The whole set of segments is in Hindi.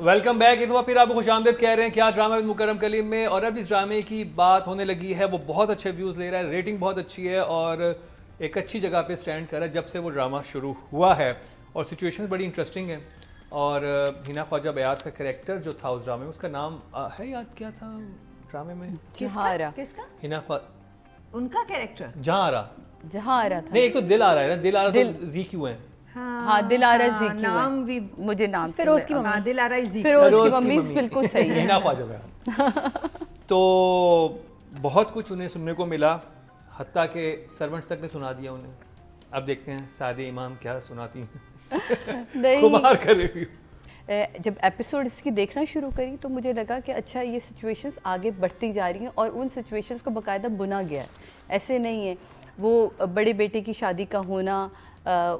Welcome back. एक दफ़ा फिर आपको खुशामदीद कह रहे हैं क्या ड्रामा विद मुकर्रम कलीम में। और अब इस ड्रामे की बात होने लगी है, वो बहुत अच्छे व्यूज़ ले रहा है, रेटिंग बहुत अच्छी है और एक अच्छी जगह पे स्टैंड कर रहा है जब से वो ड्रामा शुरू हुआ है। और सिचुएशन बड़ी इंटरेस्टिंग है। और हिना ख्वाजा बयात का कैरेक्टर जो था उस ड्रामे में, उसका नाम है याद, क्या था ड्रामे में? किसका? हिना उनका कैरेक्टर जहारा था। नहीं, एक तो दिल आ रहा है ना, दिल आ रहा तो जी क्यों है। हाँ, दिलारा जी की नाम भी मुझे नाम फिरोज की मम्मी, दिलारा जी, फिरोज की मम्मी बिल्कुल सही है। हिना ख्वाजा बयात। तो बहुत कुछ उन्हें सुनने को मिला, हत्ता के सर्वेंट्स तक ने सुना दिया उन्हें। अब देखते हैं सादे इमाम क्या सुनाती हैं। खुमार कर रिव्यू। जब एपिसोड इसकी देखना शुरू करी तो मुझे लगा कि अच्छा ये सिचुएशंस आगे बढ़ती जा रही हैं और उन सिचुएशंस को बाकायदा बुना गया है, ऐसे नहीं है। वो बड़े बेटे की शादी का होना,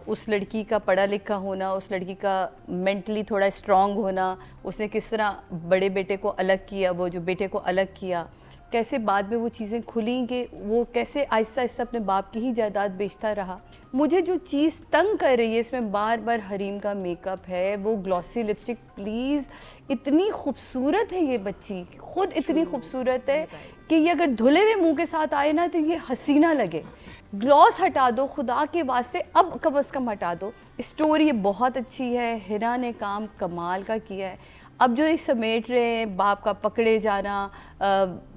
उस लड़की का पढ़ा लिखा होना, उस लड़की का मेंटली थोड़ा स्ट्रांग होना, उसने किस तरह बड़े बेटे को अलग किया, वो जो बेटे को अलग किया, कैसे बाद में वो चीज़ें खुली कि वो कैसे आहिस्ता आहिस्ता अपने बाप की ही जायदाद बेचता रहा। मुझे जो चीज़ तंग कर रही है इसमें बार बार हरीम का मेकअप है, वो ग्लॉसी लिपस्टिक, प्लीज़ इतनी खूबसूरत है ये बच्ची, खुद इतनी खूबसूरत है कि ये अगर धुले हुए मुंह के साथ आए ना तो ये हसीना लगे। ग्लॉस हटा दो खुदा के वास्ते, अब कम अज़ कम हटा दो। स्टोरी बहुत अच्छी है, हिना ने काम कमाल का किया है। अब जो ये समेट रहे हैं, बाप का पकड़े जाना,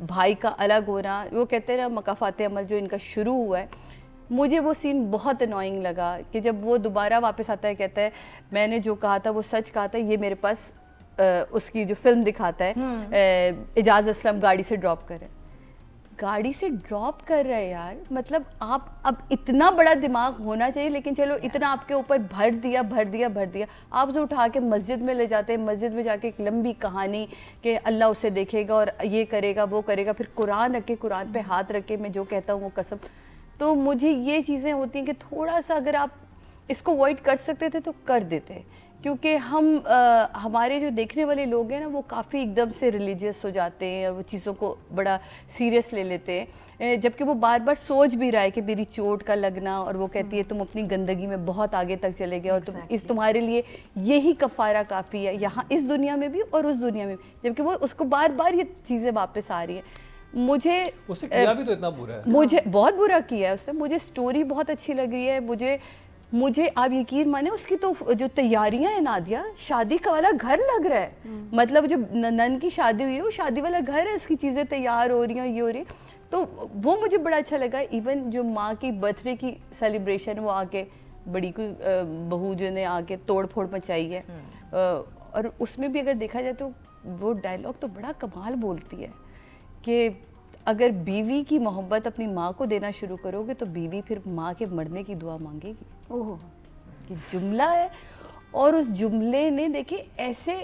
भाई का अलग होना, वो कहते हैं ना मकाफात अमल जो इनका शुरू हुआ है, मुझे वो सीन बहुत अनोइंग लगा कि जब वो दोबारा वापस आता है, कहता है मैंने जो कहा था वो सच कहा था, ये मेरे पास उसकी जो फिल्म दिखाता है एजाज असलम गाड़ी से ड्रॉप कर रहा है यार। मतलब आप अब इतना बड़ा दिमाग होना चाहिए, लेकिन चलो इतना आपके ऊपर भर दिया। आप उसे उठा के मस्जिद में ले जाते हैं, मस्जिद में जाके एक लंबी कहानी कि अल्लाह उसे देखेगा और ये करेगा वो करेगा, फिर कुरान रख के कुरान पे हाथ रख के मैं जो कहता हूँ वो कसम। तो मुझे ये चीज़ें होती हैं कि थोड़ा सा अगर आप इसको अवॉइड कर सकते थे तो कर देते, क्योंकि हमारे जो देखने वाले लोग हैं ना वो काफ़ी एकदम से रिलीजियस हो जाते हैं और वो चीज़ों को बड़ा सीरियस ले लेते हैं, जबकि वो बार बार सोच भी रहा है कि मेरी चोट का लगना, और वो कहती है तुम अपनी गंदगी में बहुत आगे तक चले गए और तुम्हारे लिए यही कफ़ारा काफ़ी है, यहाँ इस दुनिया में भी और उस दुनिया में भी, जबकि वो उसको बार बार ये चीज़ें वापस आ रही है। मुझे उससे किया भी तो इतना बुरा है, मुझे बहुत बुरा किया है उसने। मुझे स्टोरी बहुत अच्छी लग रही है। मुझे आप यकीन माने उसकी तो जो तैयारियां हैं, नादिया शादी का वाला घर लग रहा है। मतलब जो नन की शादी हुई है वो शादी वाला घर है, उसकी चीज़ें तैयार हो रही हैं, ये हो रही है, तो वो मुझे बड़ा अच्छा लगा। इवन जो माँ की बर्थडे की सेलिब्रेशन, वो आके बड़ी कोई बहू जो ने आके तोड़ फोड़ मचाई है, और उसमें भी अगर देखा जाए तो वो डायलॉग तो बड़ा कमाल बोलती है कि अगर बीवी की मोहब्बत अपनी माँ को देना शुरू करोगे तो बीवी फिर माँ के मरने की दुआ मांगेगी। ओह, ये जुमला है। और उस जुमले ने देखिए ऐसे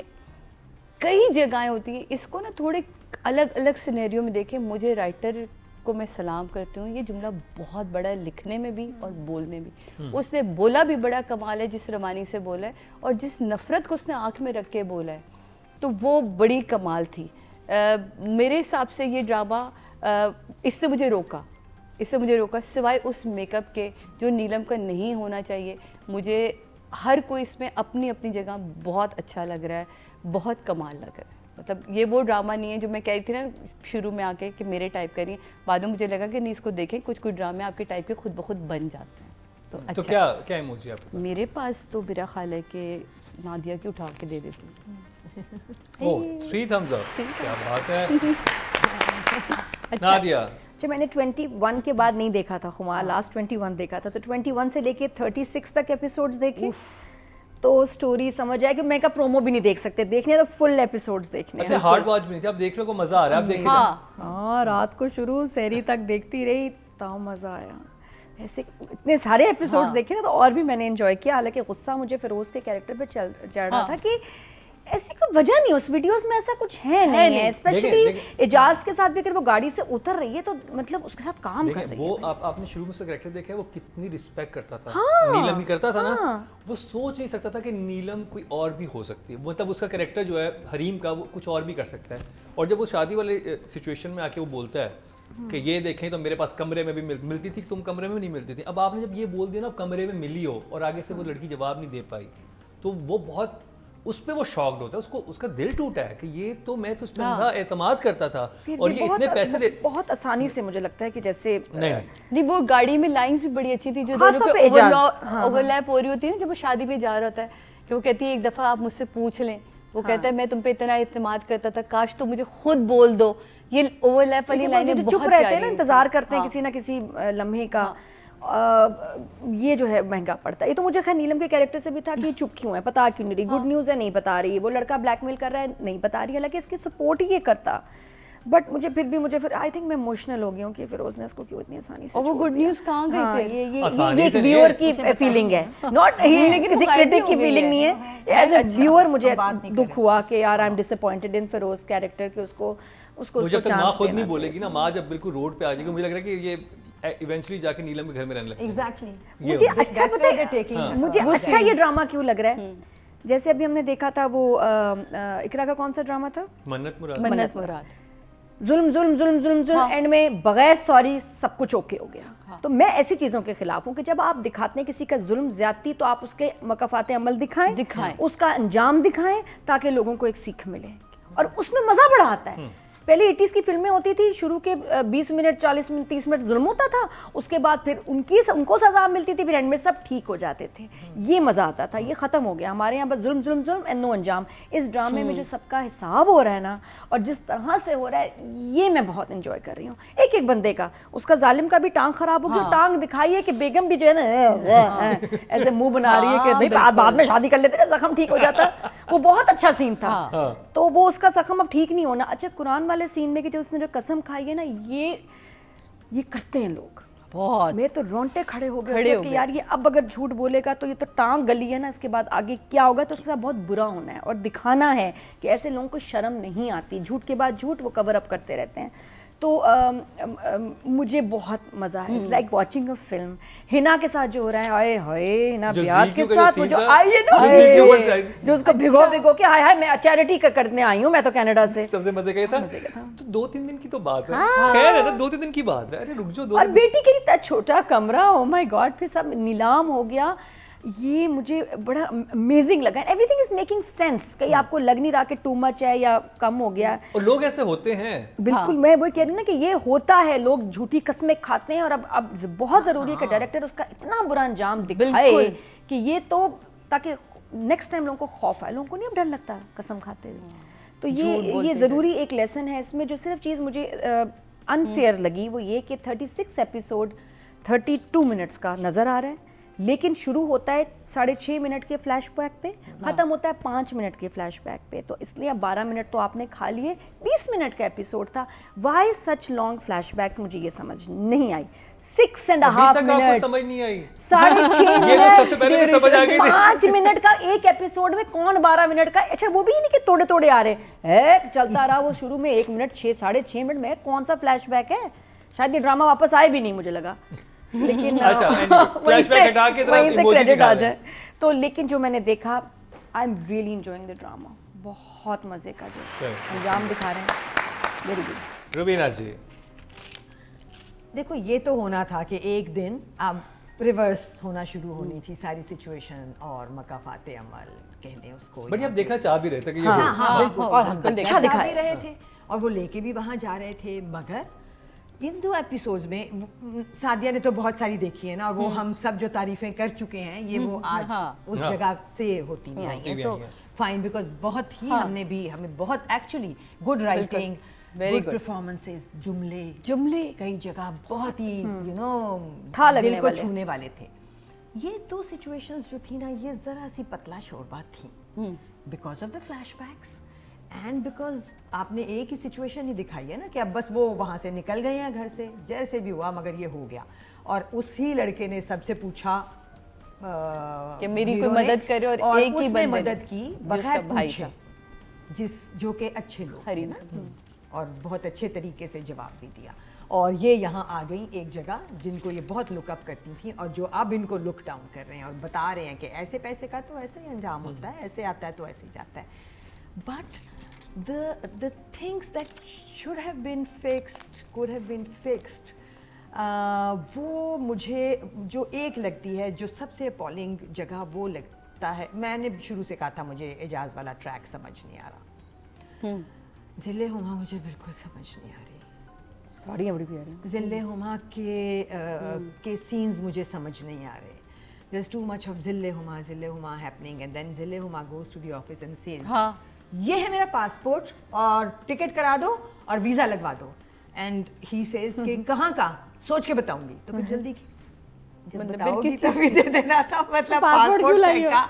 कई जगहें होती हैं, इसको ना थोड़े अलग अलग सिनेरियो में देखें। मुझे राइटर को मैं सलाम करती हूँ, ये जुमला बहुत बड़ा है लिखने में भी और बोलने भी। उसने बोला भी बड़ा कमाल है, जिस रवानी से बोला है और जिस नफ़रत को उसने आँख में रख के बोला है, तो वो बड़ी कमाल थी। मेरे हिसाब से ये ड्रामा इससे मुझे रोका सिवाय उस मेकअप के जो नीलम का नहीं होना चाहिए। मुझे हर कोई इसमें अपनी अपनी जगह बहुत अच्छा लग रहा है, बहुत कमाल लग रहा है। मतलब ये वो ड्रामा नहीं है जो मैं कह रही थी ना शुरू में आके कि मेरे टाइप का नहीं है, बाद में मुझे लगा कि नहीं, इसको देखें, कुछ कुछ ड्रामे आपके टाइप के खुद ब खुद बन जाते हैं। तो अच्छा, तो क्या इमोजी आपके मेरे पास तो मेरा ख्याल है कि नादिया की उठा के दे देती हूँ। ओह, 3 thumbs up, क्या बात है। नादिया जो मैंने 21 के बाद नहीं देखा था खुमार, लास्ट 21 देखा था, तो 21 से लेके 36 तक एपिसोड्स देखे, तो स्टोरी समझ आया कि मैं का प्रोमो भी नहीं देख सकते, देखने तो फुल एपिसोड्स देखने। अच्छा, हार्ड वॉच में थी, अब देखने को मजा आ रहा है, अब देखिए। हाँ, रात को शुरू सहरी तक देखती रही, तो मजा आया। ऐसे इतने सारे एपिसोड्स देखे ना, तो और भी मैंने एंजॉय किया। हालांकि गुस्सा मुझे फिरोज के कैरेक्टर पे चढ़ रहा था कि ऐसी कोई वजह नहीं, उस वीडियोस में ऐसा कुछ है नहीं है। स्पेशली एजाज के साथ भी अगर वो गाड़ी से उतर रही है तो मतलब उसके साथ काम कर रही है। वो आपने शुरू में उसका कैरेक्टर देखा है, वो कितनी रिस्पेक्ट करता था। नीलम भी करता था ना, वो सोच नहीं सकता था कि नीलम कोई और भी हो सकती है। मतलब उसका कैरेक्टर जो है हरीम का, वो कुछ और भी कर सकता है। और जब वो शादी वाले सिचुएशन में आके वो बोलता है कि ये देखें तो मेरे पास कमरे में भी मिलती थी, तुम कमरे में नहीं मिलती थी। अब आपने जब ये बोल दिया ना कमरे में मिली हो और आगे से वो लड़की जवाब नहीं दे पाई, तो वो बहुत उस पे वो शॉक्ड होता है, उसको उसका दिल टूटा है कि ये तो मैं तो उस पे अंधा एतमाद करता था फिर और भी ये इतने पैसे दे बहुत आसानी से मुझे लगता है कि जैसे नहीं नहीं वो गाड़ी में लाइंस भी बड़ी अच्छी थी जो खास दोनों तौर पे पे एजाज, ओवरलैप हो रही होती है ना जब वो शादी पे जा रहा होता है कि वो कहती है एक दफा आप मुझसे पूछ लें, वो कहता है मैं तुम पे इतना इत्तेमाद करता था, काश तो मुझे खुद बोल दो। ये ओवरलैप वाली लाइनें बहुत चुप रहते हैं ना, प्यारी इंतजार करते हैं किसी ना किसी लम्हे का, ये जो है महंगा पड़ता है। ये तो मुझे खैर नीलम के कैरेक्टर से भी था कि चुप क्यों है, पता क्यों नहीं रही, गुड न्यूज़ है नहीं बता रही, वो लड़का ब्लैकमेल कर रहा है नहीं बता रही, हालांकि इसकी सपोर्ट ही ये करता, बट मुझे फिर आई थिंक मैं इमोशनल हो गई हूँ कि फिरोज ने इसको क्यों इतनी आसानी से और वो छोड़ गुड दिया। न्यूज़ कहाँ गई हाँ, फिर? आसानी से ये नहीं व्यूअर है। की फीलिंग है, नॉट लेकिन किसी वो गायब क्रिटिक भी की हो गई फीलिंग है। नहीं है, एज अ व्यूअर मुझे दुख हुआ कि यार I am disappointed in Feroz character कि उसको वो जब तक माँ खुद नहीं बोलेगी ना, माँ जब बिल्कुल रोड पे आ जाएगी, मुझे लग रहा है कि ये इवेंचुअली जाके नीलम के घर में रहने लगेगी। एग्जैक्टली। मुझे अच्छा That's पता where they're है taking मुझे अच्छा ये ड्रामा क्यों लग रहा है, जैसे अभी हमने देखा था वो इकरा का कौन सा ड्रामा था, मन्नत मुराद। मन्नत मुराद। जुल्म जुल्म जुल्म जुल्म जुल्म, एंड में बगैर सॉरी सब कुछ ओके हो गया। तो मैं ऐसी चीज़ों के खिलाफ हूँ कि जब आप दिखाते हैं किसी का जुल्म ज्यादती तो आप उसके मकफाते अमल दिखाएं, उसका अंजाम दिखाएं ताकि लोगों को एक सीख मिले, और उसमें मज़ा बड़ा आता है। पहले 80s की फिल्में होती थी, शुरू के 20 मिनट 40 मिनट 30 मिनट जुल्म होता था, उसके बाद फिर उनको सजा मिलती थी, फिर एंड में सब ठीक हो जाते थे, ये मज़ा आता था। ये ख़त्म हो गया हमारे यहाँ, बस जुल्म जुल्म जुल्म एंड नो अंजाम। इस ड्रामे में जो सबका हिसाब हो रहा है ना, और जिस तरह से हो रहा है, ये मैं बहुत इंजॉय कर रही हूँ। एक एक बंदे का, उसका जालिम का भी टांग खराब हो गया, टांग दिखाई है कि बेगम भी जो है ना ऐसे मुंह बना रही है कि भाई बाद में शादी कर लेते, जख्म ठीक हो जाता। वो बहुत अच्छा सीन था। तो वो उसका जख्म अब ठीक नहीं होना। अच्छा, कुरान वाले सीन में कि जो उसने जो कसम खाई है ना, ये करते हैं लोग बहुत। मैं तो रोंगटे खड़े हो गए कि यार ये अब अगर झूठ बोलेगा तो ये तो टांग गली है ना, इसके बाद आगे क्या होगा, तो उसके साथ बहुत बुरा होना है और दिखाना है कि ऐसे लोगों को शर्म नहीं आती, झूठ के बाद झूठ वो कवर अप करते रहते हैं। तो मुझे बहुत मजा है, it's like watching a film. Hina के साथ जो हो रहा है, हाय हाय, हिना ब्याज के साथ वो जो आई है ना, जो उसको भिगो के हाय हाय, मैं चैरिटी करने आई हूँ मैं तो कनाडा से। सबसे मजे का ये था, तो 2-3 दिन की तो बात है, खैर है ना, 2-3 दिन की बात है, अरे रुक जाओ 2 और बेटी के लिए इतना छोटा कमरा, ओ माय गॉड, फिर सब नीलाम हो गया, ये मुझे बड़ा अमेजिंग लगा। एवरीथिंग इज मेकिंग सेंस, कहीं आपको लग नहीं रहा कि टू मच है या कम हो गया है। और लोग ऐसे होते हैं। बिल्कुल, मैं वही कह रही हूँ ना कि ये होता है, लोग झूठी कस्में खाते हैं, और अब बहुत जरूरी है कि डायरेक्टर उसका इतना बुरा अंजाम दिखाए कि ये तो, ताकि नेक्स्ट टाइम लोगों को खौफ आए। लोगों को नहीं अब डर लगता कसम खाते हुए, तो ये जरूरी एक लेसन है इसमें। जो सिर्फ चीज़ मुझे अनफेयर लगी वो ये कि 36 एपिसोड 32 मिनट्स का नजर आ रहा है, लेकिन शुरू होता है 6.5 मिनट के फ्लैशबैक पे, खत्म होता है 5 मिनट के फ्लैशबैक पे, तो इसलिए अब 12 मिनट तो आपने खा लिए, 20 मिनट का एपिसोड था। व्हाई सच लॉन्ग फ्लैशबैक्स, मुझे ये समझ नहीं आई। 6.5 मिनट समझ नहीं आई, 6.5 मिनट, ये तो सबसे पहले भी समझ आ गई थी। 5 मिनट का एक एपिसोड में कौन 12 मिनट का, अच्छा वो भी नहीं कि तोड़े तोड़े आ रहे हैं, चलता रहा वो शुरू में 1 मिनट 6.5 मिनट में, कौन सा फ्लैशबैक है, शायद ये ड्रामा वापस आए भी नहीं मुझे लगा, लेकिन वहीं से क्रेडिट आ जाए तो। लेकिन जो मैंने देखा, I am really enjoying the drama, बहुत मजे का जो अंजाम दिखा रहे हैं, वेरी गुड। रुबीना जी, देखो ये तो होना था कि एक दिन अब रिवर्स होना शुरू होनी थी सारी सिचुएशन, और मकाफाते अमल कह लें उसको, बट आप देखना चाह भी रहे थे कि ये हाँ बिल्कुल, और हम बिल्कुल अच्छा दिखा भी रहे थे और वो लेके भी वहाँ जा रहे थे। मगर इन 2 एपिसोड्स में सादिया ने तो बहुत सारी देखी है ना, और वो हम सब जो तारीफें कर चुके हैं, ये वो आज उस जगह से होती नहीं आई है, सो फाइन, बिकॉज बहुत ही हमें बहुत actually good writing, good performances, जुमले कई जगह बहुत ही दिल को छूने वाले थे। ये 2 सिचुएशंस जो थी ना, ये जरा सी पतला शोरबा थी, because of the flashbacks and because आपने एक ही सिचुएशन ही दिखाई है ना कि अब बस वो वहाँ से निकल गए हैं घर से, जैसे भी हुआ, मगर ये हो गया। और उसी लड़के ने सबसे पूछा कि मेरी कोई मदद करे, और एक ही बंदे मदद की बगैर पूछे, जो कि अच्छे लोग हरी ना, और बहुत अच्छे तरीके से जवाब भी दिया। और ये यहाँ आ गई एक जगह जिनको ये बहुत लुकअप करती थी, और जो अब इनको लुक डाउन कर रहे हैं और बता रहे हैं कि ऐसे पैसे का तो ऐसे ही अंजाम होता है, ऐसे आता है तो ऐसे ही जाता है। But the things that should have been fixed, could have been fixed, वो मुझे जो एक लगती है, जो सबसे अपॉलिंग जगह वो लगता है, मैंने शुरू से कहा था मुझे एजाज वाला ट्रैक समझ नहीं आ रहा, जिले हुमा मुझे बिल्कुल समझ नहीं आ रही, साड़ियाँ बड़ी प्यारी, जिले हुमा के सीन्स मुझे समझ नहीं आ रहे. There's too much of जिले हुमा happening and then जिले Huma goes to the office and says, हाँ. ये है मेरा पासपोर्ट और टिकट करा दो और वीजा लगवा दो. एंड ही सेज कि कहाँ का, सोच के बताऊंगी. तो फिर जल्दी जब मतलब बताओगी तभी दे देना था. मतलब पासपोर्ट क्यों पासपोर्ट लाई हो? फेंका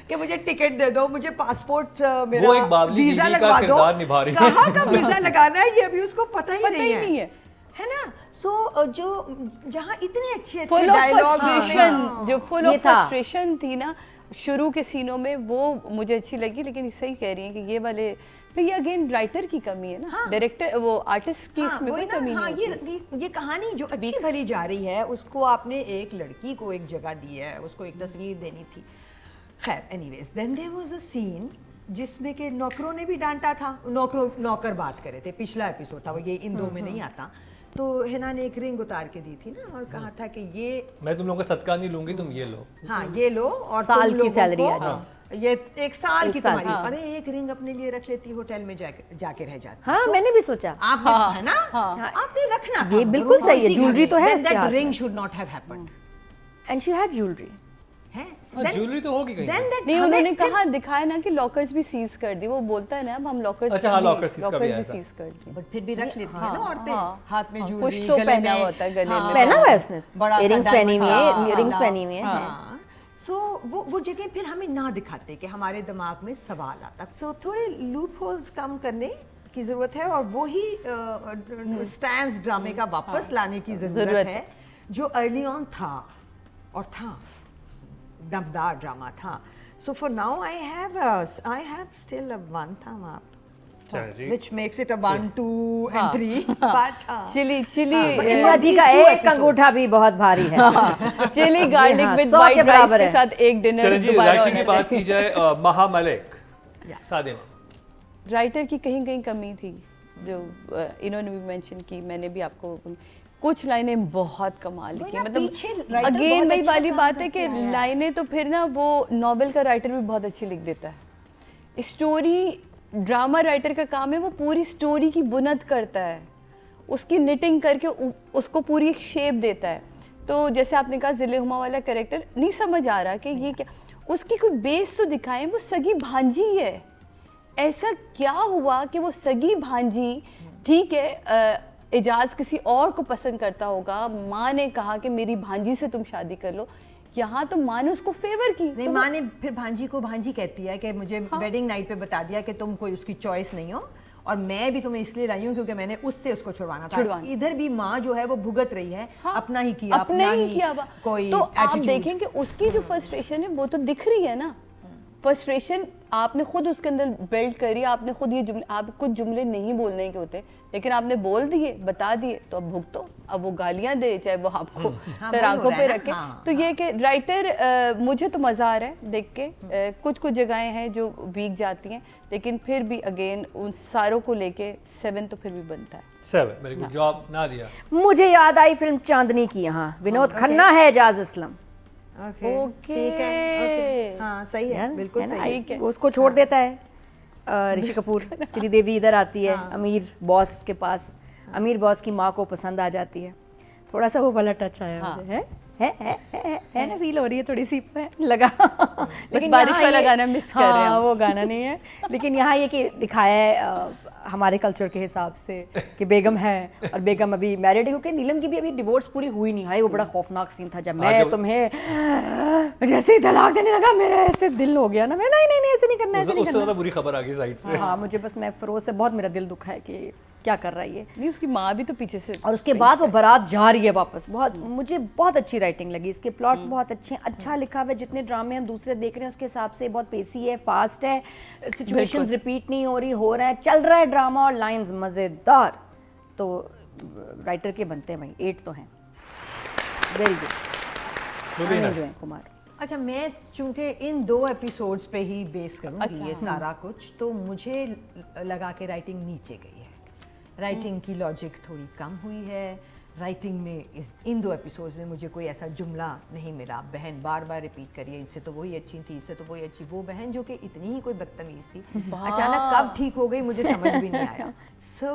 कि मुझे टिकट दे दो, मुझे पासपोर्ट मेरा वो एक बावली वीजा बीवी का लगवा दो. किरदार निभा रही है. कहाँ का वीजा लगाना है ये अभी उसको पता ही नहीं है. है ना. सो जो जहाँ इतने अच्छे फुल ऑफ डायलॉग, फ्रस्ट्रेशन, जो फुल ऑफ ये था. फ्रस्ट्रेशन थी ना शुरू के सीनों में, वो मुझे अच्छी लगी. लेकिन सही कह रही हैं कि ये वाले, फिर ये अगेन राइटर की कमी है ना, डायरेक्टर वो आर्टिस्ट की इसमें कोई कमी नहीं होती. ये कहानी जो अच्छी भली जा रही है, उसको आपने एक लड़की को एक जगह दी है, उसको एक तस्वीर देनी थी. खैर anyways, then there was a scene जिसमें के नौकरों ने भी डांटा था. नौकर बात करे थे, पिछला एपिसोड था वो, ये इन दो में नहीं आता. तो हिना ने एक रिंग उतार के दी थी ना और कहा था कि ये मैं तुम लोगों का सदका नहीं लूंगी, तुम ये लो. हाँ ये लो और साल तुम की लोगों सैलरी को, आ जाए. ये एक साल की एक साल, तुम्हारी. हाँ. अरे एक रिंग अपने लिए रख लेती, होटल में जाके रह जाती. हाँ, मैंने भी सोचा. आपने है ना, आपने रखना था. ये बिल्कुल सही है, ज्वेलरी तो है उसके हाथ रिंग में. Should not have happened. And she had jewellery. है ज्वेलरी तो होगी कहीं. नहीं, उन्होंने कहा दिखाया ना कि लॉकर्स भी सीज कर दी. वो बोलता है ना अब हम लॉकर्स, अच्छा हाँ, लॉकर सीज का भी आया था. सीज कर दी. बट फिर भी रख लेती है ना औरतें. हाथ में कुछ ज्वेलरी, तो गले पहना में होता है, गले में पहना हुआ है उसने, बड़ा सा इयरिंग्स पहनी हुई है, diamond, इयरिंग्स हाँ, पहनी हुई है. हाँ. सो वो जगह फिर हमें ना दिखाते कि हमारे दिमाग में सवाल आता. सो थोड़े लूप होल्स कम करने की जरूरत है और वो ही स्टैंड्स ड्रामे का वापस लाने की जरूरत है जो अर्ली ऑन था और था दमदार ड्रामा था. So for now I have still a one thumb up, चलो जी. which makes it a 1, 2 and 3. but chilli Indira ji का एक अंगूठा भी बहुत भारी है. चिली गार्लिक हाँ, विद 100 वाइट के राइस बराबर के है. साथ एक डिनर चलो जी, दोबारा राइटर की होने बात की जाए. महा मलिक, सादिमा, राइटर की कहीं कहीं कमी थी जो इन्होंने भी मेंशन की, मैंने भी आपको कुछ लाइनें बहुत कमाल लिखी. मतलब अगेन वही वाली बात है कि लाइनें तो फिर ना वो नॉवेल का राइटर भी बहुत अच्छी लिख देता है. स्टोरी ड्रामा राइटर का काम है, वो पूरी स्टोरी की बुनद करता है, उसकी निटिंग करके उसको पूरी एक शेप देता है. तो जैसे आपने कहा जिले हुमा वाला कैरेक्टर नहीं समझ आ रहा कि ये क्या, उसकी कोई बेस तो दिखाएं. वो सगी भांजी है, ऐसा क्या हुआ कि वो सगी भांजी, ठीक है एजाज किसी और को पसंद करता होगा, माँ ने कहा कि मेरी भांजी से तुम शादी कर लो, यहाँ तो माँ ने उसको फेवर की. नहीं, माँ ने फिर भांजी को भांजी कहती है कि मुझे वेडिंग नाइट पे बता दिया कि तुम कोई उसकी चॉइस नहीं हो और मैं भी तुम्हें इसलिए लाई हूँ क्योंकि मैंने उससे उसको छुड़वाना था. इधर भी माँ जो है वो भुगत रही है. हाँ, अपना ही किया, अपना ही किया. कोई तो आप देखें कि उसकी जो फ्रस्ट्रेशन है वो तो दिख रही है ना. फ्रस्ट्रेशन आपने खुद उसके अंदर बिल्ड करी. आपने खुद ये जुमले, आप कुछ जुमले नहीं बोलने के होते लेकिन आपने बोल दिए, बता दिए, तो अब भुगतो. अब वो गालियां दे चाहे वो आपको सर आंखों पे रखे. तो ये कि राइटर, मुझे तो मजा आ रहा है देख के. कुछ जगहें हैं जो वीक जाती हैं लेकिन फिर भी अगेन उन सारों को लेके 7 तो फिर भी बनता है. 7 मेरे को जॉब ना दिया. मुझे याद आई फिल्म चांदनी की. यहाँ विनोद खन्ना है, एजाज असलम. ओके, हाँ सही है, बिल्कुल सही है. उसको छोड़ देता है ऋषि कपूर. श्रीदेवी इधर आती है अमीर बॉस के पास. अमीर बॉस की माँ को पसंद आ जाती है. थोड़ा सा वो वाला टच आया मुझे. है ना, फील हो रही है थोड़ी सी लगा. लेकिन बारिश वाला गाना मिस कर रहे हैं. वो गाना नहीं है लेकिन यहाँ ये कि दिखाया है हमारे कल्चर के हिसाब से कि बेगम है और बेगम अभी मैरिड है, क्योंकि नीलम की भी अभी डिवोर्स पूरी हुई नहीं है. वो बड़ा खौफनाक सीन था जब मैं तुम्हें जैसे ही तलाक देने लगा मेरा ऐसे दिल हो गया ना. मैं नहीं ऐसे नहीं करना, ऐसे नहीं उससे करना. ज्यादा बुरी खबर आ गई साइड से. हाँ, मुझे बस मैं फिरोज से बहुत मेरा दिल दुखा है कि क्या कर रहा है ये. नहीं, उसकी माँ भी तो पीछे से. और उसके बाद वो बारात जा रही है वापस. बहुत मुझे बहुत अच्छी राइटिंग लगी. इसके प्लॉट्स बहुत अच्छे हैं, अच्छा लिखा हुआ है. जितने ड्रामे हम दूसरे देख रहे हैं उसके हिसाब से बहुत पेसी है, फास्ट है, सिचुएशंस रिपीट नहीं हो रहा है, चल रहा है ड्रामा और लाइंस मजेदार. तो राइटर के बनते हैं भाई, 8 तो हैं. Very good Kumar. अच्छा, मैं चूंकि इन 2 एपिसोड्स पे ही बेस करूँगी ये सारा कुछ, तो मुझे लगा कि राइटिंग नीचे गई है. राइटिंग की लॉजिक थोड़ी कम हुई है. राइटिंग में इन 2 एपिसोड्स में मुझे कोई ऐसा जुमला नहीं मिला। बहन बार बार रिपीट करिए, इससे तो वही अच्छी थी, इससे तो वही अच्छी। वो बहन जो कि इतनी ही कोई बदतमीज थी, अचानक कब ठीक हो गई मुझे समझ भी नहीं आया। सो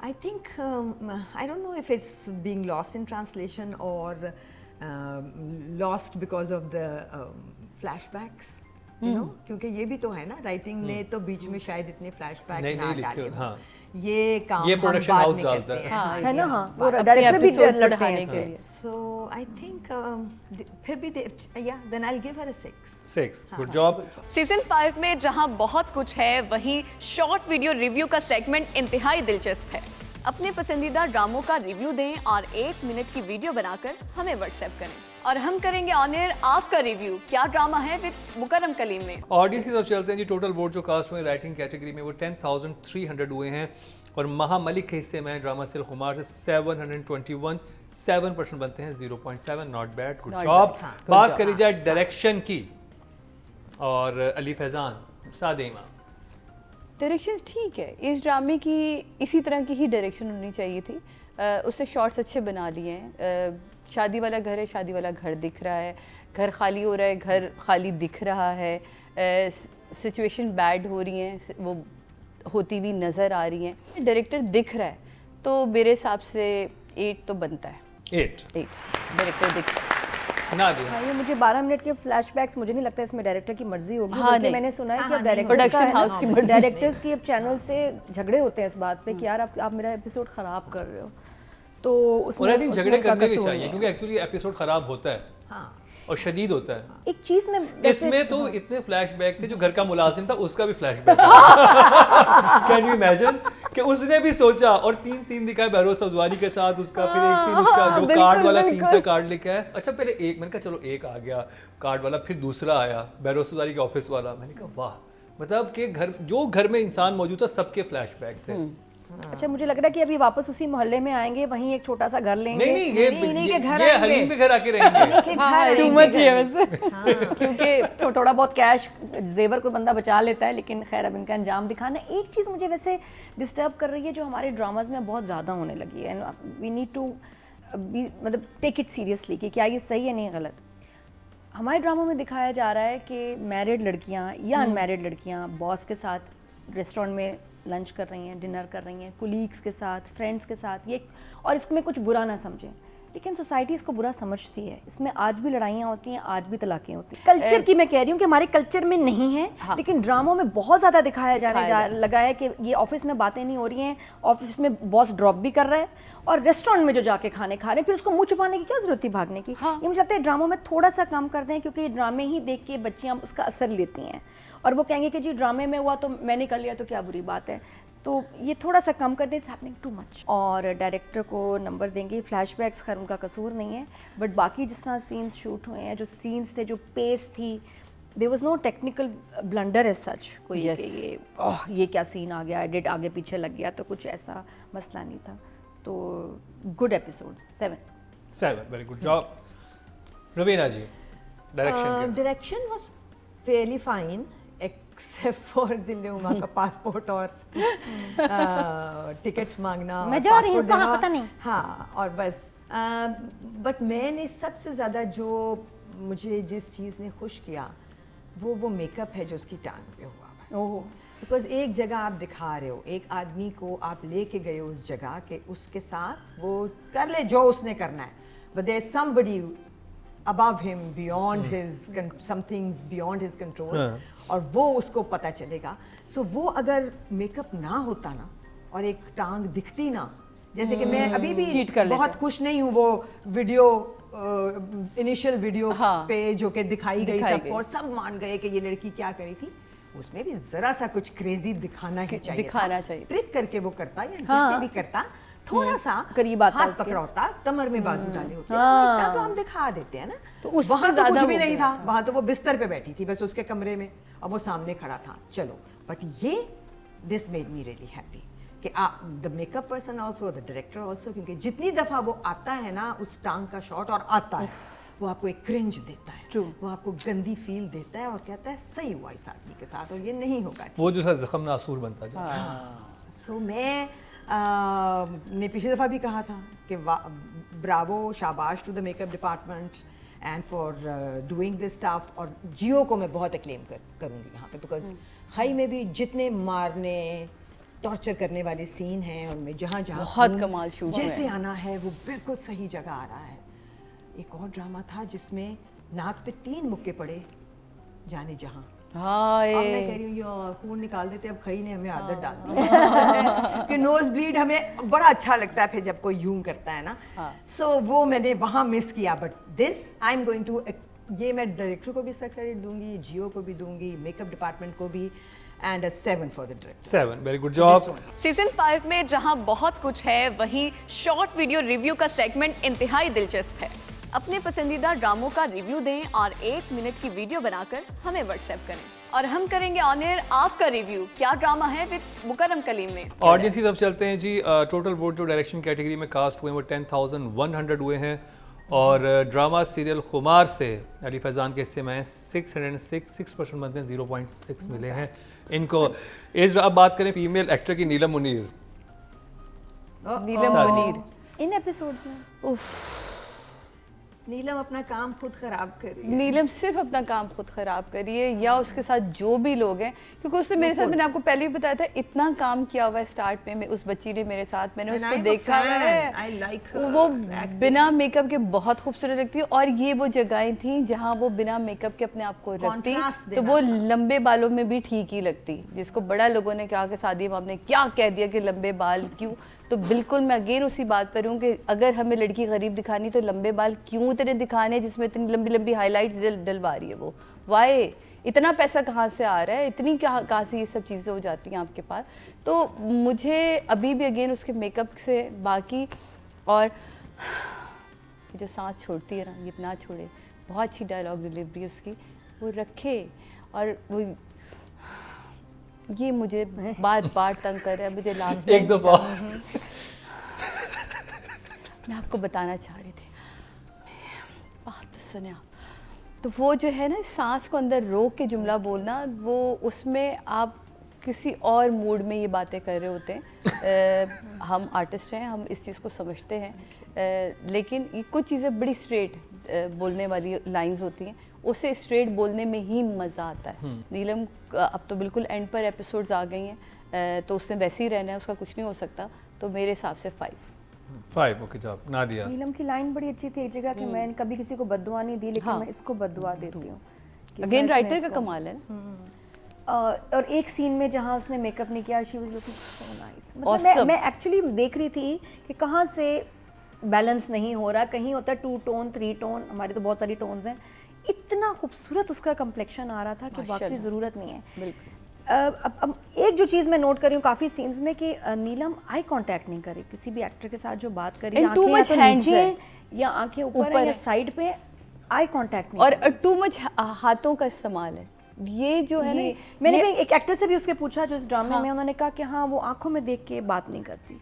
I think I don't know if it's being lost in translation or lost because of the flashbacks, you know, क्योंकि ये भी तो है ना, राइटिंग ने तो बीच में शायद इतने फ्लैशबैक ना डाले। हाँ, ये काम ये हम प्रोडक्शन बाद हाउस में डालता करते है। हैं। है ना, हाँ, वो अपने डायरेक्टर भी episodes लड़ते बढ़ाने हैं के लिए। So I think फिर भी yeah, then I'll give her a 6. 6 good job. Season 5 में जहां बहुत कुछ है, वहीं शॉर्ट वीडियो रिव्यू का सेगमेंट इंतहाई दिलचस्प है। अपने पसंदीदा ड्रामों का रिव्यू दें और 1 मिनट की वीडियो बनाकर हमें व्हाट्सएप करें और हम करेंगे ऑन एयर आपका रिव्यू। क्या ड्रामा है विद मुकर्रम कलीम में। ऑडियंस की तरफ चलते हैं जी। टोटल वोट जो कास्ट हुए राइटिंग कैटेगरी में वो 10,300 हुए हैं और महामलिक के हिस्से में ड्रामा सेल खुमार से 721, 7% बनते हैं, 0.7, not bad, good Not job. bad, हाँ, बात good करी job। जाए डायरेक्शन की और अली फैजान सादेमा। डायरेक्शन ठीक है, इस ड्रामे की इसी तरह की ही डायरेक्शन होनी चाहिए थी। उससे शॉट्स अच्छे बना लिए हैं। शादी वाला घर है, शादी वाला घर दिख रहा है, घर खाली हो रहा है, घर खाली दिख रहा है, सिचुएशन बैड हो रही हैं, वो होती हुई नज़र आ रही हैं। डायरेक्टर दिख रहा है तो मेरे हिसाब से 8 तो बनता है। 8 डायरेक्टर दिख रहा है। ना दिया। हाँ, ये मुझे 12 मिनट के फ्लैशबैक्स मुझे नहीं लगता इसमें डायरेक्टर की मर्जी होगी। हाँ, बल्कि नहीं। मैंने सुना है कि हाँ, अब नहीं, प्रोडक्शन हाउस की मर्जी। डायरेक्टर्स की अब चैनल से झगड़े होते हैं इस बात पे कि यार आप मेरा एपिसोड खराब कर रहे हो। तो और उसमें आई थिंक उसमें झगड़े उनका करने भी कसूर चाहिए नहीं है। क्योंकि एक्चुअली एपिसोड खराब होता है हाँ, और शदीद होता है। एक चीज में इसमें तो इतने फ्लैशबैक थे, जो घर का मुलाजिम था उसका भी फ्लैशबैक कैन यू इमेजिन कि उसने भी सोचा और 3 सीन दिखाए बहरोज सब्जवारी के साथ उसका, फिर एक सीन उसका जो बिल्कुल, कार्ड वाला सीन बिल्कुल। था, कार्ड लेके आया। अच्छा पहले एक, मैंने कहा चलो एक आ गया कार्ड वाला, फिर दूसरा आया बहरोज सब्जवारी के ऑफिस वाला। मैंने कहा वाह, मतलब कि घर में इंसान मौजूद था सबके फ्लैशबैक थे। अच्छा, मुझे लग रहा है कि अभी वापस उसी मोहल्ले में आएंगे, वहीं एक छोटा सा घर लेंगे। नहीं नहीं, इन्हीं के घर ये आएंगे। हलीम के घर आके रहेंगे। हाँ, Too much है वैसे। क्योंकि तो थोड़ा बहुत कैश जेवर कोई बंदा बचा लेता है, लेकिन खैर अब इनका अंजाम दिखाना। एक चीज़ मुझे वैसे डिस्टर्ब कर रही है जो हमारे ड्रामाज में बहुत ज़्यादा होने लगी है, वी नीड टू मतलब टेक इट सीरियसली कि क्या ये सही है नहीं गलत। हमारे ड्रामों में दिखाया जा रहा है कि मैरिड लड़कियाँ या अनमैरिड लड़कियाँ बॉस के साथ रेस्टोरेंट में लंच कर रही हैं, डिनर कर रही हैं, कुलीग्स के साथ, फ्रेंड्स के साथ, ये और इसमें कुछ बुरा ना समझें, लेकिन सोसाइटी इसको बुरा समझती है। इसमें आज भी लड़ाइयाँ होती हैं, आज भी तलाक़ें होती हैं। कल्चर की मैं कह रही हूँ कि हमारे कल्चर में नहीं है, हाँ। लेकिन ड्रामों में बहुत ज़्यादा दिखाया लगा है कि ये ऑफिस में बातें नहीं हो रही हैं, ऑफिस में बॉस ड्रॉप भी कर रहा है और रेस्टोरेंट में जो जाके खाने खा रहे हैं, फिर उसको मुँह छुपाने की क्या ज़रूरत थी भागने की। हाँ। ये मुझे लगता है ड्रामों में थोड़ा सा कम कर दें, क्योंकि ये ड्रामे ही देख के बच्चियाँ उसका असर लेती हैं और वो कहेंगे कि जी ड्रामे में हुआ तो मैंने कर लिया तो क्या बुरी बात है। तो ये थोड़ा सा कम कर दें, इट्स हैपनिंग टू मच। और डायरेक्टर को नंबर देंगे। फ्लैशबैक्स खैर उनका कसूर नहीं है, बट बाकी जिस तरह सीन्स शूट हुए हैं, जो सीन्स थे, जो पेस थी, there was no technical blunder as such कोई Yes. कि ये क्या सीन आ गया, एडिट आगे पीछे लग गया, तो कुछ ऐसा मसला नहीं था। तो good episodes 7। Very good job. Raveena ji, direction के direction was fairly fine except for जिले उमा का पासपोर्ट और टिकट मांगना। मैं और जा रही हूँ, passport कहाँ देना। पता नहीं। हाँ, और बस बट मैंने सबसे ज़्यादा जो मुझे जिस चीज़ ने खुश किया वो मेकअप है जो उसकी टांग पे हुआ। ओह, बिकॉज एक जगह आप दिखा रहे हो, एक आदमी को आप लेके गए हो उस जगह के, उसके साथ वो कर ले जो उसने करना है, but there is somebody above him, beyond his some things beyond his control, और वो उसको पता चलेगा। सो वो अगर मेकअप ना होता ना और एक टांग दिखती ना, जैसे कि मैं अभी भी cheat कर लेते। बहुत खुश नहीं हूँ वो वीडियो इनिशियल वीडियो हाँ। पे जो कि दिखाई गई दिखाई सबको गई। और सब मान गए कि ये लड़की क्या करी थी, उसमें भी जरा सा कुछ क्रेजी दिखाना ही चाहिए, दिखाना चाहिए। ट्रिक करके वो करता या हाँ। जिससे भी करता, थोड़ा सा करीब आता हाथ उसके। पकड़ा होता, कमर में बाजू डाले होते, हाँ। इतना तो हम दिखा देते हैं ना। तो उसमें वहाँ तो ज़्यादा कुछ भी हो नहीं गया था, वहाँ तो वो बिस्तर पे बैठी थी बस उसके कमरे में और वो सामने खड़ा था। चलो, बट ये this made me really happy कि the makeup person also, the director also, क्योंकि जितनी दफा वो आता है ना उस टांग का शॉट और आता है, वो आपको एक क्रिंज देता है, True. वो आपको गंदी फील देता है और कहता है सही हुआ इस आदमी के साथ और ये नहीं होगा। वो जो सा जख्म नासूर बनता जाए। सो मैं ने पिछली दफ़ा भी कहा था कि ब्रावो, शाबाश to the makeup department and for doing this staff. और जियो को मैं बहुत एक्लेम करूँगी यहाँ पे, बिकॉज खाई में भी जितने मारने टॉर्चर करने वाले सीन हैं उनमें जहाँ जहाँ बहुत कमाल शूट जैसे आना है वो बिल्कुल सही जगह आ रहा है। एक और ड्रामा था जिसमें नाक पे 3 मुक्के पड़े जाने जहाँ। हाँ अब मैं कह रही हूँ यार खून निकाल देते, अब खई ने हमें आदत डाल दी कि नोज ब्लीड हमें बड़ा अच्छा लगता है फिर जब कोई यूं करता है ना। सो वो मैंने वहाँ मिस किया। But this I am going to, ये मैं डायरेक्टर को भी इसका क्रेडिट दूंगी, जियो को भी दूंगी, मेकअप डिपार्टमेंट को भी, and 7 for the director. 7, very good job. Season 5 में जहां बहुत कुछ है, वहीं शॉर्ट वीडियो रिव्यू का सेगमेंट इंतहाई दिलचस्प है। अपने पसंदीदा ड्रामों का रिव्यू दें और 1 मिनट की वीडियो बनाकर हमें व्हाट्सएप करें और हम करेंगे ऑन एयर आपका रिव्यू। क्या ड्रामा है विद मुकरम कलीम में। ऑडियंस की तरफ चलते हैं जी। टोटल वोट जो डायरेक्शन कैटेगरी में कास्ट हुए वो 10,100 हुए हैं और ड्रामा सीरियल खुमार से अली फैजान के हिस्से में 606 बनते हैं, 0.6 मिले हैं इनको। एज अब बात करें फीमेल एक्टर की, नीलम मुनीर। नीलम मुनीर इन एपिसोड्स में नीलम अपना काम खुद खराब कर रही है। नीलम सिर्फ अपना काम खुद खराब कर रही है या उसके साथ जो भी लोग हैं, क्योंकि उसने मेरे साथ, मैंने आपको पहले भी बताया था, इतना काम किया हुआ है स्टार्ट में उस बच्ची ने मेरे साथ, मैंने उसको देखा है। वो बिना मेकअप के बहुत खूबसूरत लगती है और ये वो जगहें थी जहाँ वो बिना मेकअप के अपने आप को रखती तो वो लंबे बालों में भी ठीक ही लगती, जिसको बड़ा लोगों ने कहा कि सादिया मैम ने क्या कह दिया कि लंबे बाल क्यों। तो बिल्कुल मैं अगेन उसी बात पर हूँ कि अगर हमें लड़की गरीब दिखानी तो लंबे बाल क्यों इतने दिखाने जिसमें इतनी लंबी लंबी हाईलाइट्स डलवा रही है वो। वाई इतना पैसा कहाँ से आ रहा है, इतनी कहाँ से ये सब चीज़ें हो जाती हैं आपके पास। तो मुझे अभी भी अगेन उसके मेकअप से बाकी, और जो सांस छोड़ती है ना, ये ना छोड़े, बहुत अच्छी डायलॉग डिलीवरी उसकी, वो रखे। और वो ये मुझे बार बार तंग कर रहा है। मुझे लास्ट एक दफा मैं आपको बताना चाह रही थी, बात तो सुने आप। तो वो जो है ना, सांस को अंदर रोक के जुमला बोलना, वो उसमें आप किसी और मूड में ये बातें कर रहे होते हैं। हम आर्टिस्ट हैं, हम इस चीज़ को समझते हैं, लेकिन ये कुछ चीज़ें बड़ी स्ट्रेट बोलने वाली लाइंस होती हैं, उसे स्ट्रेट बोलने में ही मज़ा आता है। नीलम अब तो बिल्कुल एंड पर एपिसोड्स आ गई हैं, तो उसने वैसे ही रहना है, उसका कुछ नहीं हो सकता। तो मेरे हिसाब से 5। Okay job. नादिया। नीलम की लाइन बड़ी अच्छी थी एक जगह कि मैं कभी किसी को बद्दुआ नहीं दी, लेकिन मैं इसको बद्दुआ देती हूँ। अगेन राइटर का कमाल है ना। और एक सीन में जहाँ उसने मेकअप नहीं किया, she was looking so nice. मतलब मैं एक्चुअली देख रही थी कि कहाँ से बैलेंस नहीं हो रहा, कहीं होता है 2 टोन 3 टोन, हमारे तो बहुत सारी टोन्स हैं। इतना खूबसूरत उसका कम्प्लेक्शन आ रहा था कि वाकई ज़रूरत नहीं है। बिल्कुल। अब एक जो चीज़ मैं नोट कर रही हूँ काफ़ी सीन्स में कि नीलम आई कांटेक्ट नहीं कर रही किसी भी एक्टर के साथ जो बात कर रही है, too much hands है, या आंखें ऊपर है या साइड पे, आई कांटेक्ट नहीं, और टू मच हाथों का इस्तेमाल है। ये जो है ना, मैंने भी एक एक्टर से भी उसके पूछा जो इस ड्रामे में, उन्होंने कहा कि हाँ वो आंखों में देख के बात नहीं करती।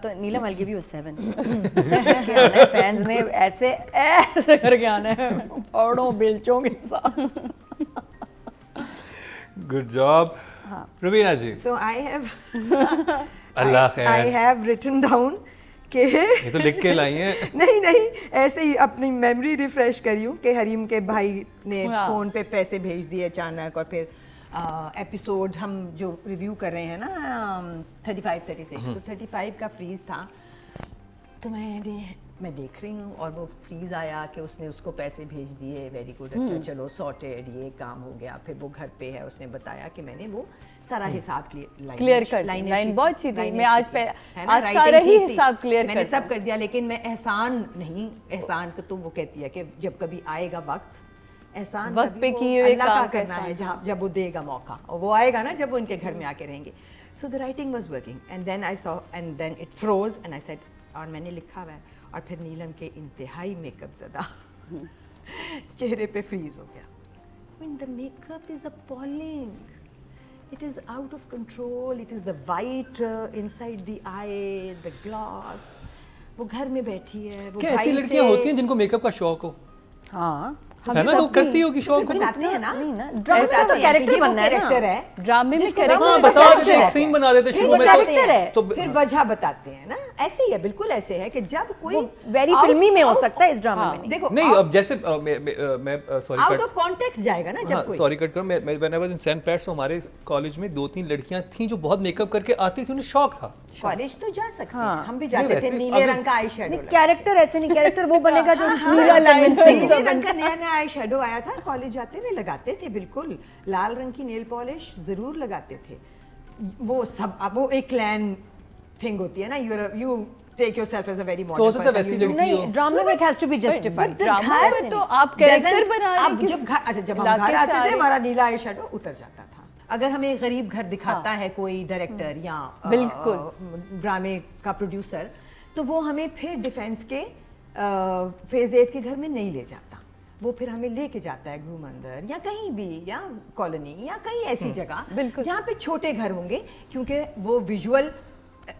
तो नीलम आई गिव यू 7। फैंस ने ऐसे ऐसे करके आना है पौड़ों बेलचों के साथ। Good job Rubina ji. So I have अल्लाह खैर। I have written down कि ये तो लिख के लाई हैं। नहीं ऐसे ही अपनी मेमोरी रिफ्रेश करी हूँ कि हरीम के भाई ने फ़ोन पे पैसे भेज दिए अचानक, और फिर एपिसोड हम जो रिव्यू कर रहे हैं ना 35-36, तो 35 का फ्रीज था, तो मैं देख रही हूँ और वो फ्रीज आया कि उसने उसको पैसे भेज दिए, वेरी गुड, अच्छा चलो सॉर्टेड, ये काम हो गया। फिर वो घर पे है, उसने बताया कि मैंने वो सारा हिसाब क्लियर कर, लाइन बहुत अच्छी थी, मैं आज सारा ही हिसाब क्लियर मैंने सब कर दिया। लेकिन मैं एहसान को तो वो कहती है कि जब कभी आएगा वक्त, एहसान वक्त पे किए हुए काम करना है, जब वो देगा मौका, और वो आएगा ना जब वो उनके घर में आके रहेंगे। So the writing was working and then I saw and then it froze and I said, और मैंने लिखा हुआ है, और फिर नीलम के इंतहाई मेकअप ज़दा चेहरे पे फ्रीज हो गया। I mean, the makeup is appalling. It is out of control. It is the white inside the eye, the gloss. वो घर में बैठी है, वो क्या ऐसी लड़कियां होती हैं जिनको मेकअप का शौक हो? हाँ है ना, तो करती होगी शौक को। बताते हैं ना, नहीं ना, ड्रामे में तो कैरेक्टर बनना है कैरेक्टर ना। है, ड्रामे में जिसको कैरेक्टर हाँ, हम बता बताते देते, हैं। एक सीन बना देते शुरू फिर में बताते हैं, तो फिर वजह बताते हैं ना, ऐसे ही है, बिल्कुल ऐसे है कि जब कोई वेरी फिल्मी में हो सकता है, इस ड्रामे में नहीं। देखो नहीं, अब जैसे मैं sorry out cut of context जाएगा ना जब कोई। सॉरी कट करो, मैं when I was in saint Pat's, हमारे कॉलेज में 2-3 लड़कियां थीं जो बहुत मेकअप करके आती थी, उन्हें शौक था। कॉलेज तो जा सकते हैं, हाँ। हम भी जाते थे, वैसे नीले अभी- रंग का आई शेडो। कैरेक्टर ऐसे नहीं, कैरेक्टर वो बनेगा जो हाँ, नीला कन्विंसिंग नीले रंग का नया नया आई शेडो आया था, कॉलेज जाते हुए लगाते थे, बिल्कुल लाल रंग की नेल पॉलिश जरूर लगाते थे। वो सब, अब वो एक क्लैन थिंग होती है ना, you take yourself as a very तो हो सकता है वैसी लड़की हो। नहीं, ड्रामे में it has to be justified. Drama में तो आप कैरेक्टर बना रहे अब जब घर, अच्छा जब हम इलाके घर से आते आ थे, रहे- हमारा नीला आई शेडो उतर जाता था। अगर हमें एक गरीब घर दिखाता है कोई डायरेक्टर या बिल्कुल। ड्रामे का प्रोड्यूसर, तो वो हमें फिर डिफेंस के फेज 8 के घर में नहीं ले जाता, वो फिर हमें लेके जाता है घूम अंदर या कहीं भी, या कॉलोनी या कहीं ऐसी जगह बिल्कुल। जहाँ पे छोटे घर होंगे, क्योंकि वो विजुअल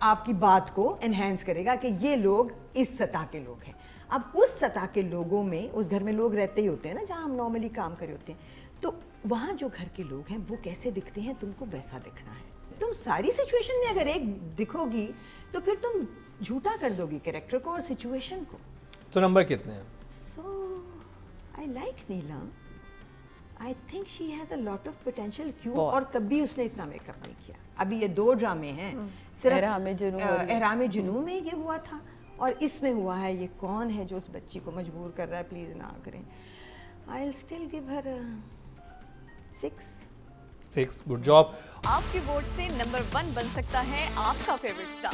आपकी बात को एनहेंस करेगा कि ये लोग इस सतह के लोग हैं। अब उस सतह के लोगों में, उस घर में लोग रहते ही होते हैं ना जहाँ हम नॉर्मली काम कर रहे होते हैं, तो वहाँ जो घर के लोग हैं वो कैसे दिखते हैं, तुमको वैसा दिखना है। तुम सारी सिचुएशन में अगर एक दिखोगी तो फिर तुम झूठा कर दोगी कैरेक्टर को और सिचुएशन को। तो नंबर कितने हैं? So I like Neelam. I think she has a lot of potential. क्यों? बहुत। और तब भी उसने इतना मेकअप नहीं किया। अभी ये 2 ड्रामे हैं, सिर्फ एहराम-ए-जुनून और- एहराम-ए-जुनून में ये हुआ था और इसमें हुआ है। ये कौन है जो उस बच्ची को मजबूर कर रहा है? प्लीज ना करें। I'll still give her a 6. 6, good job. आपके वोट से नंबर 1 बन सकता है आपका फेवरेट स्टार।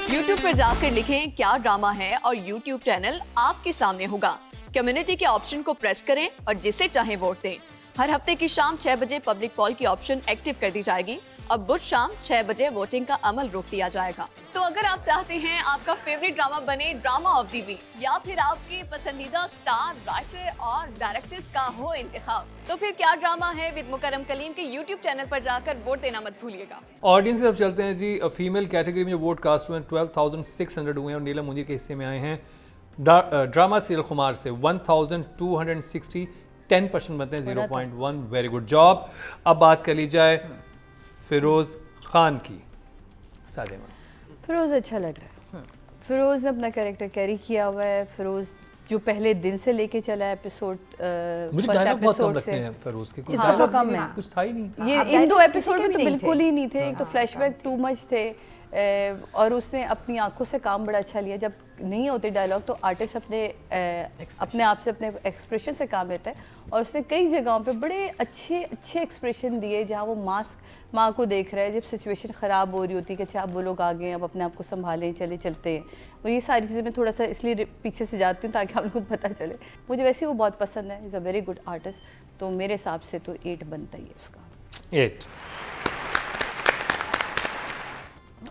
YouTube पर जाकर लिखें क्या ड्रामा है और YouTube चैनल आपके सामने होगा। कम्युनिटी के ऑप्शन को प्रेस करें और जिसे चाहे वोट दें। हर हफ्ते की शाम 6 बजे पब्लिक पॉल की ऑप्शन एक्टिव कर दी जाएगी और बुध शाम 6 बजे वोटिंग का अमल रोक दिया जाएगा। तो अगर आप चाहते हैं आपका फेवरेट ड्रामा बने ड्रामा ऑफ द वीक या फिर आपके पसंदीदा स्टार, राइटर और डायरेक्टर्स का हो इंतखाब, तो फिर क्या ड्रामा है विद मुकरम कलीम के YouTube चैनल पर जाकर वोट देना मत भूलिएगा। ऑडियंस की तरफ चलते हैं जी। फीमेल कैटेगरी में जो वोट कास्ट हुए हैं 12,600 हुए हैं और नीलम मुनीर के हिस्से में आए हैं ड्रामा सीरियल खुमार से 1,260, 10% बनते हैं 0.1। Very good job. अब बात कर ली जाए फिरोज खान की। सादिमा, फिरोज अच्छा लग रहा है। फिरोज ने अपना कैरेक्टर कैरी किया हुआ है। फिरोज जो पहले दिन से लेके चला है एपिसोड, मुझे डायलॉग बहुत कम लगते हैं फिरोज के, कुछ इस दफा डायलॉग कम है। कुछ था ही नहीं। ये अब इन 2 dialogues एपिसोड किसी में के तो भी नहीं बिल्कुल थे। ही नहीं थे। एक तो फ्लैशबैक टू मच थे और उसने अपनी आंखों से काम बड़ा अच्छा लिया। जब नहीं होते डायलॉग तो आर्टिस्ट अपने आप से अपने एक्सप्रेशन से काम लेता है और उसने कई जगहों पे बड़े अच्छे एक्सप्रेशन दिए जहाँ वो माँ को देख रहा है जब सिचुएशन ख़राब हो रही होती है कि अच्छा अब वो लोग आ गए, अब अपने आप को संभालें, चलते हैं। वो ये सारी चीज़ें मैं थोड़ा सा इसलिए पीछे से जाती हूँ ताकि आप लोगों को पता चले। मुझे वैसे वो बहुत पसंद है, is a very good artist. तो मेरे हिसाब से तो 8 बनता ही है उसका। 8।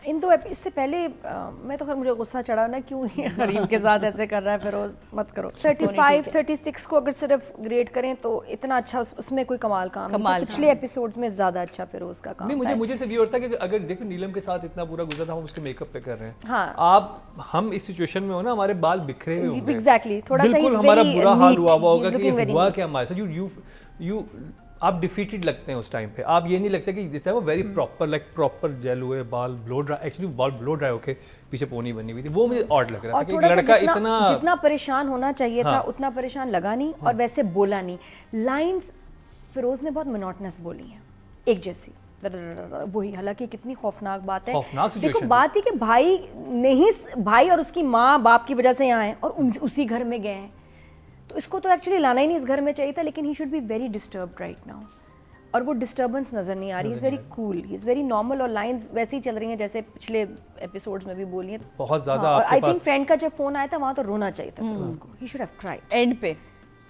इन 2 इससे पहले मैं तो खैर मुझे गुस्सा चढ़ा ना, क्यों ये हरीम के साथ ऐसे कर रहा है फिरोज, मत करो। 35, 36 को अगर सिर्फ ग्रेड करें तो इतना अच्छा उसमें कोई कमाल काम नहीं था। पिछले एपिसोड्स में ज्यादा अच्छा फिरोज का काम नहीं, था। मुझे सिर्फ ये होता है कि अगर देखो नीलम के साथ इतना बुरा गुजरा था, हम उसके मेकअप पे कर रहे हैं। हाँ। हम इस सिचुएशन में हो ना, हमारे बाल बिखरे हुए होंगे। Exactly, थोड़ा सा बिल्कुल he's हमारा very बुरा हाल neat, हुआ होगा he's कि ये looking very हुआ neat. क्या हमारे साथ। यू आप डिफीटेड लगते हैं उस टाइम पे। आप ये नहीं लगता कि जैसे वो very proper like proper gel हुए बाल, ब्लो ड्राई, एक्चुअली बाल ब्लो ड्राई होके पीछे पोनी बनी हुई थी। वो मुझे ऑड लग रहा था और कि थोड़ा सा लड़का इतना जितना परेशान होना चाहिए था हाँ। उतना परेशान लगा नहीं और वैसे बोला नहीं। लाइंस फिरोज ने बहुत मोनोटनस बोली हैं, एक जैसी वही। हालांकि कितनी खौफनाक बात है। खौफनाक देखो situation बात ही कि भाई और उसकी माँ बाप की वजह से यहाँ हैं और उसी घर में गए हैं, तो इसको तो एक्चुअली लाना ही नहीं इस घर में चाहिए था। लेकिन he should be very disturbed right now और वो डिस्टर्बेंस नजर नहीं आ रही। Is very cool, he is very normal और लाइंस वैसी ही चल रही हैं जैसे पिछले एपिसोड्स में भी बोली हैं। बहुत ज्यादा और आपके आई थिंक पास फ्रेंड का जब फोन आया था वहां तो रोना चाहिए था फिर उसको। He should have cried and पे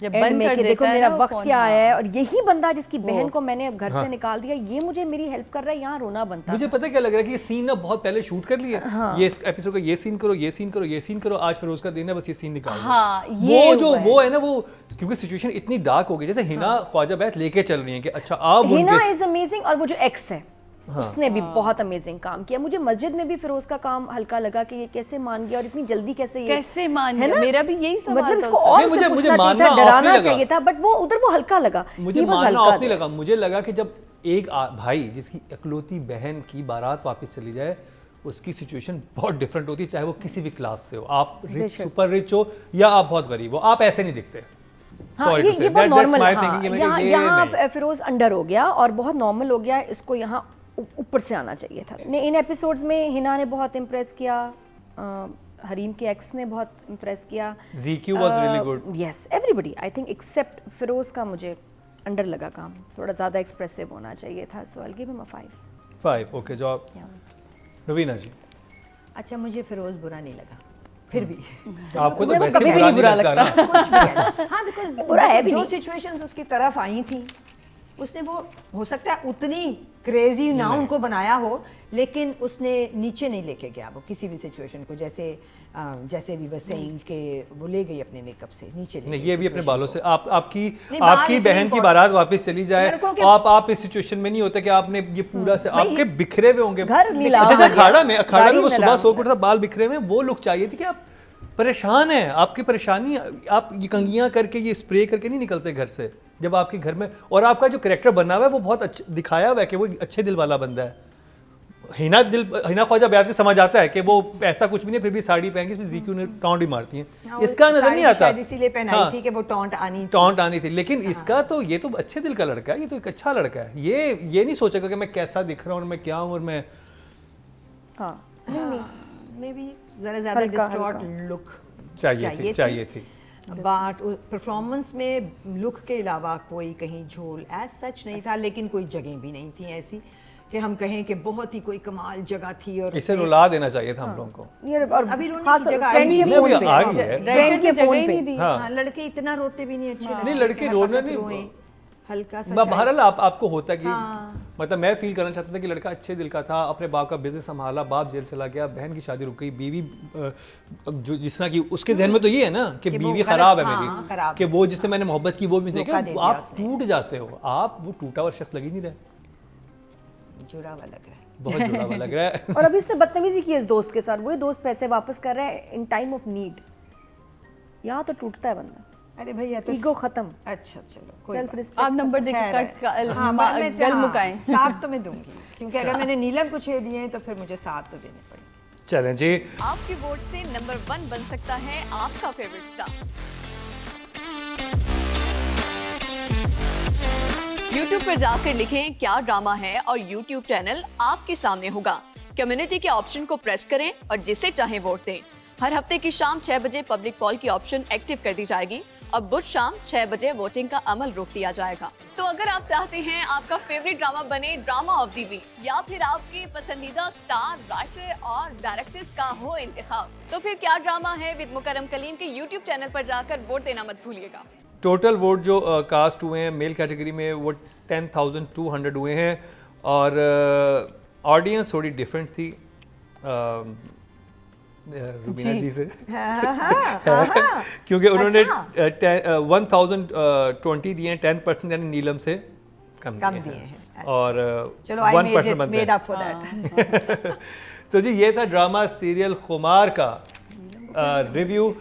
जब एंड बंद में कर कि देता देखो है मेरा ना वो वक्त phone, क्या हाँ। है और यही बंदा जिसकी बहन को मैंने घर से निकाल दिया, ये मुझे मेरी हेल्प कर रहा है, यहाँ रोना बनता मुझे पता क्या लग रहा है कि ये सीन ना बहुत पहले शूट कर लिया। ये इस एपिसोड का ये सीन करो, ये सीन करो, ये सीन करो, आज फिरोज का दिन है, बस ये सीन निकाल दो। हाँ, ये वो जो हुआ है। वो है ना, वो क्योंकि सिचुएशन इतनी डार्क हो गई, जैसे हिना ख्वाजा बैत लेके चल रही है कि अच्छा आप हिना उनके इज अमेजिंग और वो जो एक्स है उसने भी बहुत अमेजिंग काम किया। मुझे मस्जिद में भी फिरोज का काम हल्का लगा कि ये कैसे मान गया और इतनी जल्दी कैसे ये कैसे मान है गया, ना? मेरा भी यही सवाल मतलब था इसको उससे। और नहीं, से मुझे पूछना चाहिए मानना था, ऑफ नहीं डराना लगा। चाहिए था, बट वो उधर वो हल्का लगा। मुझे He was मानना हल्का ऑफ नहीं there. लगा। मुझे लगा कि जब एक भाई जिसकी इकलौती बहन की बारात वापस चली जाए, उसकी सिचुएशन बहुत डिफरेंट होती है, चाहे वो किसी भी क्लास से हो। आप रिच, सुपर रिच हो या आप बहुत गरीब हो, आप ऐसे नहीं दिखते। हाँ, Sorry ये to say, ये बहुत that's नॉर्मल। my हाँ, thinking कि मैं यहाँ ये यहाँ नहीं। फिरोज अंडर हो गया और बहुत नॉर्मल हो गया, इसको यहाँ ऊपर से आना चाहिए था। इन एपिसोड्स में हिना ने बहुत इम्प्रेस किया, हरीम के एक्स ने बहुत इम्प्रेस किया, ZQ was really good. Yes everybody I think except Feroz का मुझे अंडर लगा काम, थोड़ा ज़्यादा एक्सप्रेसिव होना चाहिए था। So I give him a 5। Okay, जवाब रवीना जी। अच्छा, मुझे फिरोज बुरा नहीं लगा फिर भी। आपको तो मुझे वैसे कभी भी बुरा नहीं नहीं बुरा लगता ना। कुछ भी कह। हाँ, बिकॉज बुरा है भी जो नहीं। सिचुएशंस उसकी तरफ आई थी, उसने वो हो सकता है उतनी क्रेजी ना उनको बनाया हो, लेकिन उसने नीचे नहीं लेके गया वो किसी भी सिचुएशन को। जैसे भी बस सेइंग के वो ले गई अपने मेकअप से नीचे ले नहीं, गई ये भी अपने situation बालों को। से आपकी नहीं, बाल आपकी इतनी बहन की important- बारात वापस चली जाए, लड़कों के- आप इस सिचुएशन में नहीं होते कि आपने ये पूरा से आपके बिखरे हुए होंगे घर नीलाम जैसे हो गया। अखाड़ा में गाड़ी वो सुबह नीलाम सो हो के उठा, बाल बिखरे हुए, वो लुक चाहिए थी कि आप परेशान हैं। आपकी परेशानी, आप ये कंघियां करके ये स्प्रे करके नहीं निकलते घर से जब आपके घर में। और आपका जो कैरेक्टर बना हुआ है वो बहुत अच्छा दिखाया हुआ है कि वो अच्छे दिल वाला बंदा है। हिना ख्वाजा बयात में समझ आता है कि वो ऐसा कुछ भी नहीं, फिर भी साड़ी पहन के इसमें ZQ ने टॉन्ट ही मारती हैं। हाँ, इसका नजर साड़ी नहीं आता। शायद इसीलिए पहनाई हाँ, थी कि वो टॉन्ट आनी थी। टॉन्ट आनी थी, लेकिन इसका तो ये तो अच्छे दिल का लड़का है, ये तो एक अच्छा लड़का है। ये नहीं सोचेगा कि मैं कैसा दिख रहा हूँ और मैं क्या हूँ और मैं हाँ, मे बी जरा ज्यादा हल्का- डिस्टॉर्ट हल्का। लुक चाहिए थी। बट परफॉर्मेंस में लुक के अलावा कोई कहीं झोल एज सच नहीं था, लेकिन कोई जगह भी नहीं थी ऐसी कि हम कहें कि बहुत ही कोई कमाल जगह थी। और इसे रुला देना चाहिए था हम लोगों को। ये और अभी रोने खास की जगह फ्रेंड आई के नहीं, फोन अभी पे, आ गई है। फ्रेंड के जगह फोन ही पे नहीं दी। हाँ। हाँ, लड़के इतना रोते भी नहीं अच्छे लगते। नहीं, लड़के रोना नहीं। रोएं, हल्का सा बहरहाल आपको होता कि मतलब मैं फील करना चाहता था कि लड़का अच्छे दिल का था, अपने बाप का बिजनेस संभाला, बाप जेल चला गया, बहन की शादी रुक गई, बीवी जो जिस तरह की उसके जहन में तो ये है ना कि वो बीवी गलत- खराब है हाँ, मेरी, खराब कि वो जिससे मैंने मोहब्बत की वो भी धोखा दे देखा। दिया आप उसने। टूट जाते हो, आप वो टूटा हुआ शख्स लग ही नहीं रहा, जुड़ा हुआ लग रहा है। बहुत जुड़ा हुआ लग रहा है। और अभी इसने बदतमीजी की इस दोस्त के साथ, वही दोस्त पैसे वापस कर रहा है इन टाइम ऑफ नीड। यहाँ तो टूटता है बंदा, अरे भैया तो ईगो खत्म, अच्छा चलो कोई सेल्फ बात रिस्पेक्ट। आप नंबर खैर देकर है। हाँ, मैं गल हाँ, मुकाएं। 7 तो मैं दूंगी, क्योंकि अगर मैंने नीलम को 6 दिए हैं तो फिर मुझे 7 तो देने पड़ेंगे। चलें जी, आपके वोट से नंबर 1 बन सकता है आपका फेवरेट स्टार। YouTube पर जाकर लिखें क्या ड्रामा है और YouTube चैनल आपके सामने होगा। कम्युनिटी के ऑप्शन को प्रेस करें और जिसे चाहें वोट दें। हर हफ्ते की शाम 6 बजे पब्लिक पॉल की ऑप्शन एक्टिव कर दी जाएगी और बुध शाम 6 बजे वोटिंग का अमल रोक दिया जाएगा। तो अगर आप चाहते हैं आपका फेवरेट ड्रामा बने ड्रामा ऑफ द वीक या फिर आपके पसंदीदा स्टार, राइटर और डायरेक्टर्स का हो इंतखाब, तो फिर क्या ड्रामा है विद मुकरम कलीम के YouTube चैनल पर जाकर वोट देना मत भूलिएगा। टोटल वोट जो कास्ट हुए हैं मेल कैटेगरी में वो 10,200 हुए हैं और ऑडियंस थोड़ी डिफरेंट थी रुबीना जी से क्योंकि उन्होंने 1020 दिए हैं, 10% यानी नीलम से कम दिए हैं और चलो आई 1% बनते मेड हैं। Up for that. तो जी ये था ड्रामा सीरियल खुमार का रिव्यू।